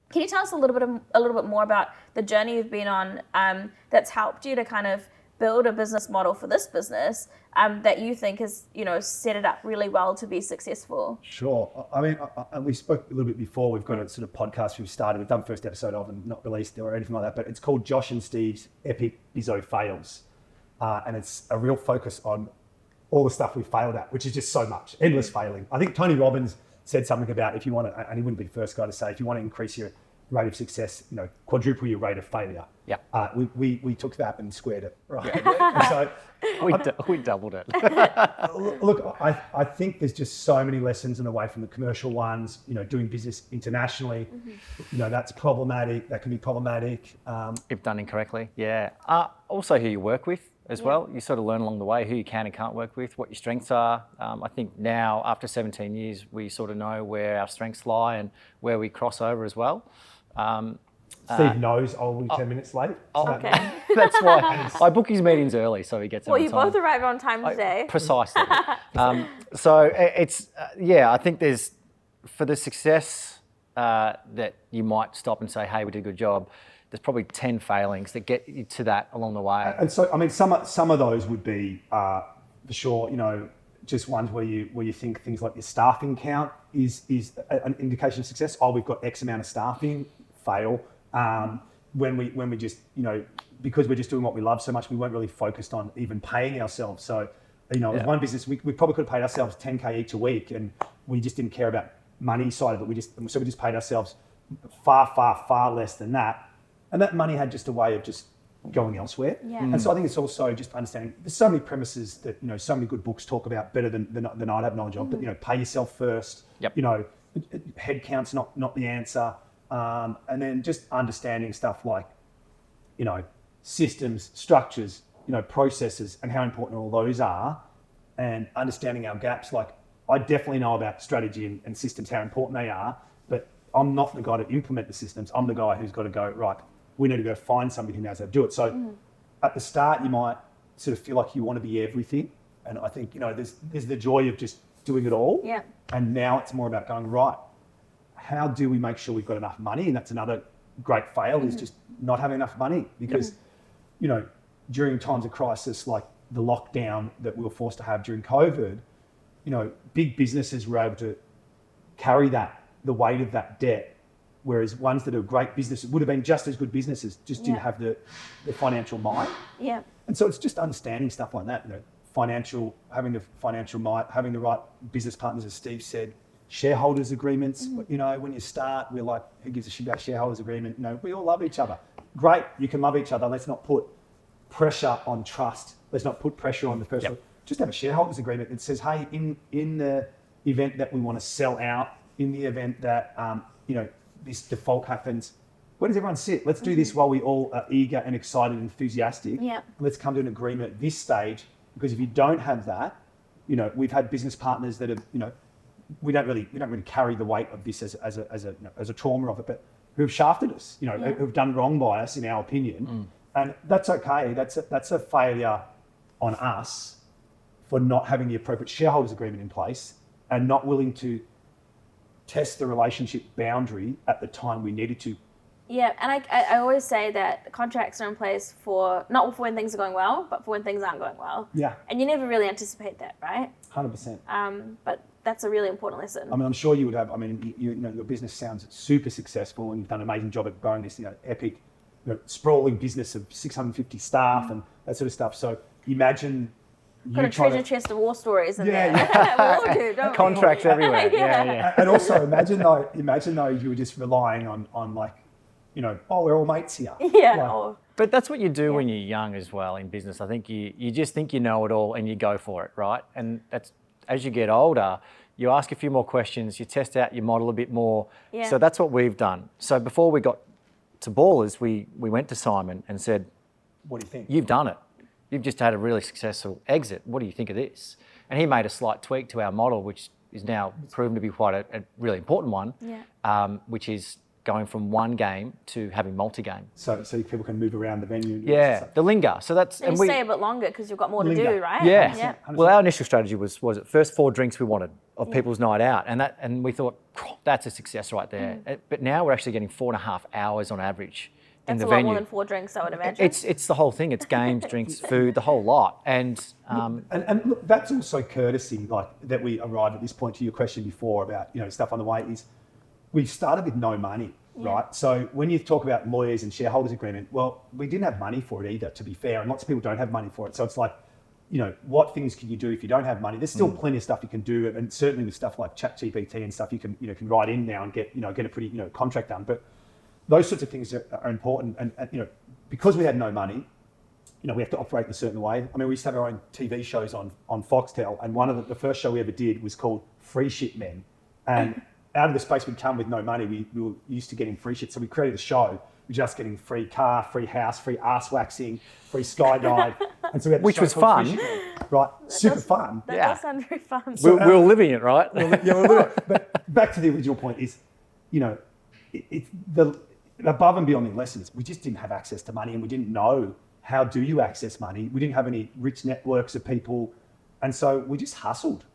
Can you tell us a little bit more about the journey you've been on that's helped you to kind of build a business model for this business that you think has, set it up really well to be successful? Sure. I mean, we spoke a little bit before. We've got a sort of podcast we've started. We've done first episode of and not released or anything like that, but it's called Josh and Steve's Epic Bizzo Fails. And it's a real focus on all the stuff we failed at, which is just so much, endless failing. I think Tony Robbins said something about if you want to, and he wouldn't be the first guy to say, if you want to increase your rate of success, quadruple your rate of failure. Yeah. We took that and squared it, right? Yeah. So we doubled it. Look, I think there's just so many lessons in the way from the commercial ones, doing business internationally, that's problematic. That can be problematic. If done incorrectly, yeah. Also who you work with as well. You sort of learn along the way who you can and can't work with, what your strengths are. I think now, after 17 years, we sort of know where our strengths lie and where we cross over as well. Steve knows I'll be 10 minutes late. Okay. That's why I book his meetings early so he gets them on time. Well, you both arrived on time today. Precisely. So it's, I think there's, for the success that you might stop and say, hey, we did a good job, there's probably 10 failings that get you to that along the way. And so, I mean, some of those would be, for sure, just ones where you think things like your staffing count is an indication of success. Oh, we've got X amount of staffing, fail. When we just, because we're just doing what we love so much, we weren't really focused on even paying ourselves. So, as one business, we probably could have paid ourselves 10K each a week, and we just didn't care about money side of it. We just paid ourselves far, far, far less than that. And that money had just a way of just going elsewhere. Yeah. And so I think it's also just understanding there's so many premises that, so many good books talk about better than I'd have knowledge of, but, pay yourself first. Yep. Head count's not the answer. And then just understanding stuff like, systems, structures, processes, and how important all those are, and understanding our gaps. Like, I definitely know about strategy and systems, how important they are, but I'm not the guy to implement the systems. I'm the guy who's got to go, right, we need to go find somebody who knows how to do it. So at the start, you might sort of feel like you want to be everything. And I think, there's the joy of just doing it all. Yeah. And now it's more about going, right, how do we make sure we've got enough money? And that's another great fail, is just not having enough money. Because, during times of crisis, like the lockdown that we were forced to have during COVID, big businesses were able to carry the weight of that debt, whereas ones that are great businesses would have been just as good businesses, just didn't have the financial might. Yeah. And so it's just understanding stuff like that, having the financial might, having the right business partners, as Steve said, shareholders agreements. When you start, we're like, who gives a shit about shareholders agreement? We all love each other. Great, you can love each other. Let's not put pressure on trust. Let's not put pressure on the person. Yep. Just have a shareholders agreement that says, hey, in the event that we want to sell out, in the event that this default happens, where does everyone sit? Let's do this while we all are eager and excited and enthusiastic. Yeah. Let's come to an agreement at this stage, because if you don't have that, we've had business partners that have, we don't really carry the weight of this as a trauma of it, but who have shafted us, who've done wrong by us in our opinion. And that's okay. That's a failure on us for not having the appropriate shareholders agreement in place and not willing to test the relationship boundary at the time we needed to. Yeah, and I always say that contracts are in place not for when things are going well, but for when things aren't going well. Yeah. And you never really anticipate that, right? 100%. But that's a really important lesson. I mean, I'm sure you would have. I mean, your business sounds super successful, and you've done an amazing job at growing this, epic, sprawling business of 650 staff and that sort of stuff. So imagine got a treasure chest of war stories in there. Yeah. We all do, don't we? Contracts everywhere. Yeah. And also imagine though you were just relying on like, we're all mates here. Yeah. But that's what you do when you're young as well in business. I think you just think you know it all and you go for it, right? And that's, as you get older, you ask a few more questions, you test out your model a bit more. Yeah. So that's what we've done. So before we got to Ballers, we went to Simon and said, what do you think? You've done it. You've just had a really successful exit. What do you think of this? And he made a slight tweak to our model, which is now proven to be quite a really important one, which is going from one game to having multi-game. So people can move around the venue. Yeah, the linger. So that's And you stay a bit longer because you've got more to Linger. do, right? Yeah. Yeah. 100%. Well, our initial strategy was at first 4 drinks we wanted of people's night out, and we thought that's a success right there. But now we're actually getting 4.5 hours on average in That's the a lot venue. more than 4 drinks, I would imagine. It's the whole thing. It's games, drinks, food, the whole lot. And And look, that's also courtesy, like that we arrived at this point to your question before about, stuff on the way is we started with no money, right? So when you talk about lawyers and shareholders agreement, well, we didn't have money for it either, to be fair. And lots of people don't have money for it. So it's like, what things can you do if you don't have money? There's still plenty of stuff you can do. And certainly with stuff like ChatGPT and stuff, you can write in now and get a pretty, contract done. But those sorts of things are important. And because we had no money, we have to operate in a certain way. I mean, we used to have our own TV shows on Foxtel, and one of the first show we ever did was called Free Shit Men. And out of the space we'd come with no money, we were used to getting free shit. So we created a show, just getting free car, free house, free ass waxing, free skydive. And so we had Which was called Free fun. Shit Men, right? Super fun. That Yeah. does sound very fun. we were living it, right? But back to the original point is, it's the above and beyond the lessons. We just didn't have access to money, and we didn't know how do you access money. We didn't have any rich networks of people, and so we just hustled.